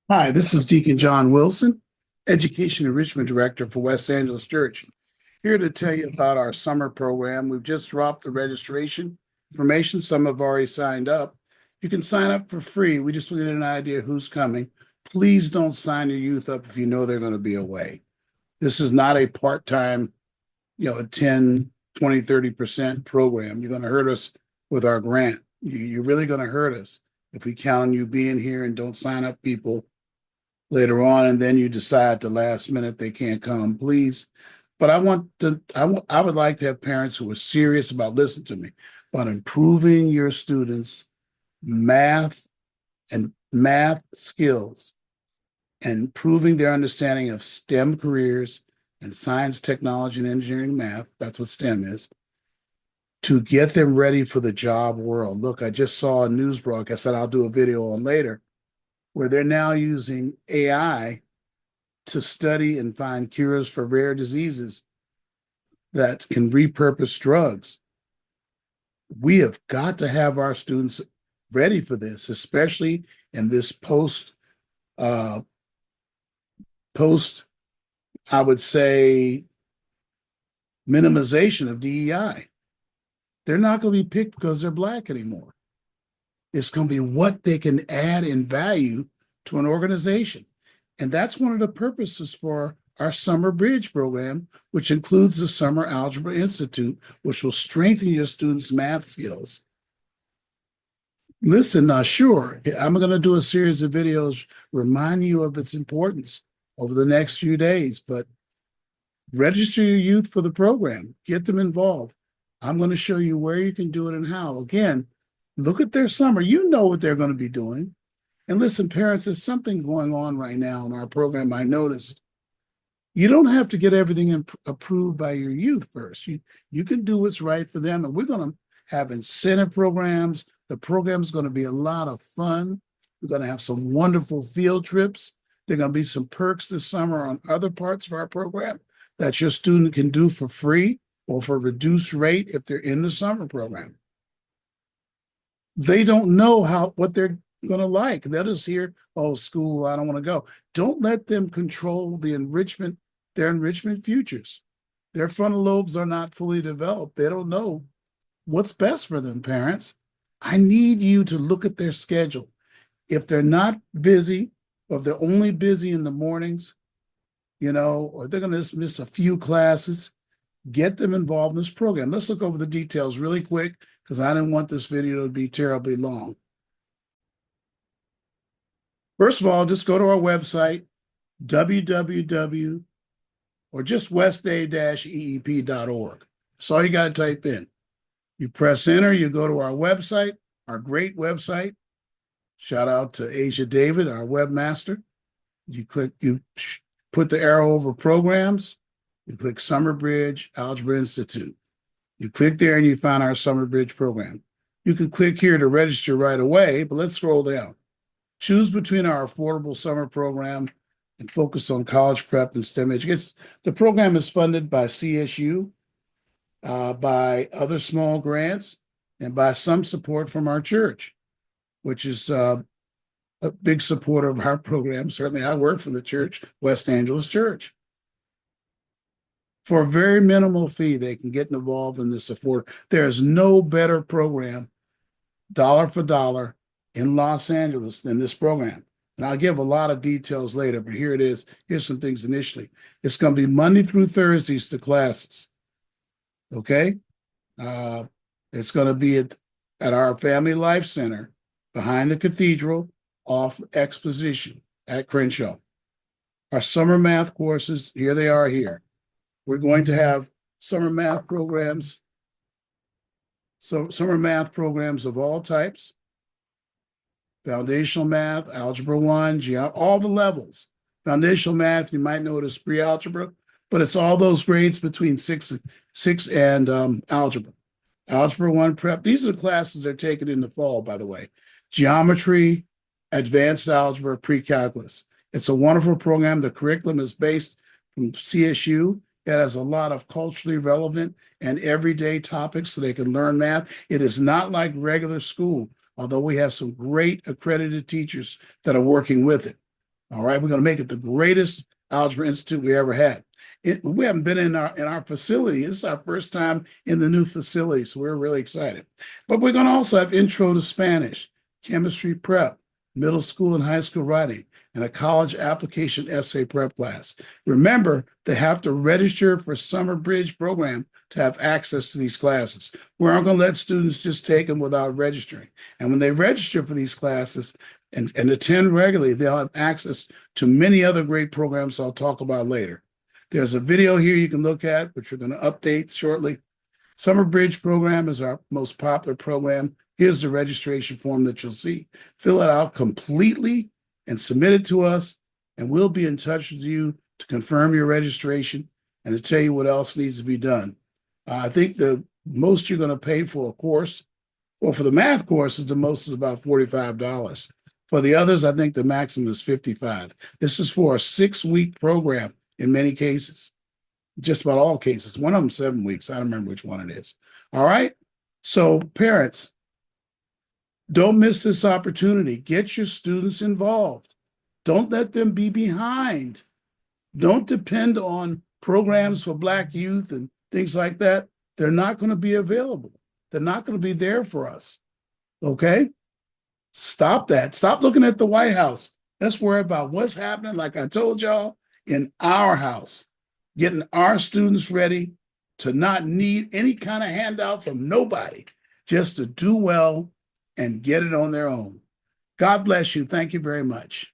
Hi, this is Deacon John Wilson, Education Enrichment Director for West Angeles Church, here to tell you about our summer program. We've just dropped the registration information. Some have already signed up. You can sign up for free. We just need an idea who's coming. Please don't sign your youth up if you know they're going to be away. This is not a part-time, a 10, 20, 30% program. You're going to hurt us with our grant. You're really going to hurt us if we count on you being here and don't sign up people later on, and then you decide at the last minute they can't come, please. But I would like to have parents who are serious about, listen to me, about improving your students' math and math skills and improving their understanding of STEM careers and science, technology, and engineering math. That's what STEM is, to get them ready for the job world. Look, I just saw a news broadcast that I'll do a video on later, where they're now using AI to study and find cures for rare diseases that can repurpose drugs. We have got to have our students ready for this, especially in this uh, post, I would say, minimization of DEI. They're not going to be picked because they're Black anymore. It's going to be what they can add in value to an organization. And that's one of the purposes for our summer bridge program, which includes the Summer Algebra Institute, which will strengthen your students' math skills. Listen, sure, I'm going to do a series of videos reminding you of its importance over the next few days, but register your youth for the program, get them involved. I'm going to show you where you can do it and how. Again, look at their summer. You know what they're going to be doing. And listen, parents, there's something going on right now in our program. I noticed you don't have to get everything approved by your youth first. You can do what's right for them. And we're going to have incentive programs. The program's going to be a lot of fun. We're going to have some wonderful field trips. There are going to be some perks this summer on other parts of our program that your student can do for free or for reduced rate if they're in the summer program. They don't know what they're going to like. They'll just hear, oh, school, I don't want to go. Don't let them control their enrichment futures. Their frontal lobes are not fully developed. They don't know what's best for them, parents. I need you to look at their schedule. If they're not busy, or if they're only busy in the mornings, or they're going to just miss a few classes, get them involved in this program. Let's look over the details really quick because I didn't want this video to be terribly long. First of all, just go to our website, www, or just westa-eep.org. That's all you got to type in. You press enter, you go to our website, our great website. Shout out to Asia David, our webmaster. You put the arrow over programs, you click Summer Bridge Algebra Institute. You click there and you find our Summer Bridge program. You can click here to register right away, but let's scroll down. Choose between our affordable summer program and focus on college prep and STEM education. The program is funded by CSU, by other small grants, and by some support from our church, which is a big supporter of our program. Certainly, I work for the church, West Angeles Church. For a very minimal fee, they can get involved in this afford. There is no better program, dollar for dollar, in Los Angeles than this program. And I'll give a lot of details later, but here it is. Here's some things initially. It's going to be Monday through Thursdays to classes. Okay? It's going to be at our Family Life Center behind the cathedral off Exposition at Crenshaw. Our summer math courses, here they are here. We're going to have summer math programs. So summer math programs of all types. Foundational math, Algebra 1, all the levels. Foundational math, you might notice pre-algebra, but it's all those grades between six and algebra. Algebra 1 prep. These are the classes they're taking in the fall, by the way. Geometry, advanced algebra, pre-calculus. It's a wonderful program. The curriculum is based from CSU. It has a lot of culturally relevant and everyday topics so they can learn math. It is not like regular school, although we have some great accredited teachers that are working with it. All right, we're going to make it the greatest Algebra Institute we ever had. We haven't been in our facility. This is our first time in the new facility, so we're really excited. But we're going to also have Intro to Spanish, Chemistry Prep, Middle School and High School Writing, and a College Application Essay Prep class. Remember, they have to register for Summer Bridge program to have access to these classes. We aren't going to let students just take them without registering. And when they register for these classes, and attend regularly, they'll have access to many other great programs I'll talk about later. There's a video here you can look at, which we're going to update shortly. Summer Bridge program is our most popular program. Here's the registration form that you'll see. Fill it out completely and submit it to us, and we'll be in touch with you to confirm your registration and to tell you what else needs to be done. I think the most you're going to pay for a course, or for the math courses, the most is about $45. For the others, I think the maximum is $55. This is for a 6-week program in many cases, just about all cases. One of them 7 weeks. I don't remember which one it is. All right. So parents, don't miss this opportunity. Get your students involved. Don't let them be behind. Don't depend on programs for Black youth and things like that. They're not going to be available. They're not going to be there for us. Okay? Stop that. Stop looking at the White House. Let's worry about what's happening, like I told y'all, in our house, getting our students ready to not need any kind of handout from nobody, just to do well and get it on their own. God bless you. Thank you very much.